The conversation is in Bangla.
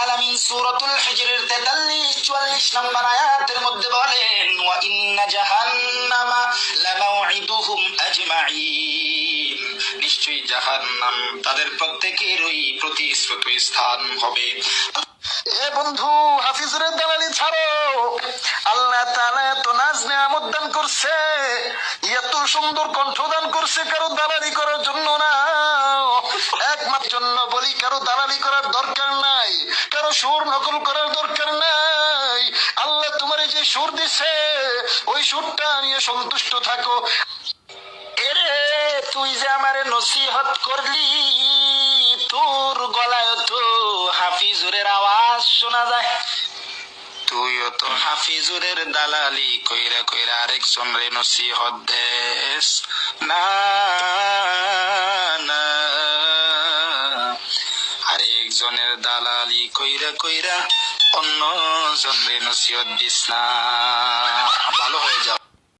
আলামিন সূরাতুল হিজরের 43-44 নম্বর আয়াতের মধ্যে বলেন, ওয়া ইন্না জাহান্নামা লামাউইদুহুম আজমাইন, নিশ্চয়ই জাহান্নাম তাদের প্রত্যেকেরই প্রতিশ্রুত স্থান হবে। এ বন্ধু, হাফিজুরের দালালি ছাড়ো। আল্লাহ তাআলা এত নাজ নেয়ামত দান করছে, এত সুন্দর কণ্ঠ দান করছে, কারো দালালি করার জন্য না, একমাত্র জন্য বলি, কারো দালালি করার দরকার নাই, কারো সুর নকল করার দরকার নাই। আল্লাহ তোমার যে সুর দিছে ওই সুরটা নিয়ে সন্তুষ্ট থাকো। এরে তুই যে আমারে নসিহত করলি, তোর গলায় তো হাফিজুরের আওয়াজ শোনা যায়। তুইও তো হাফিজুরের দালালি কইরা কইরা আরেকজন রে নসিহত দেস না, না, আরেকজনের দালালি কইরা কইরা অন্য জন রে নসিহত দিস না।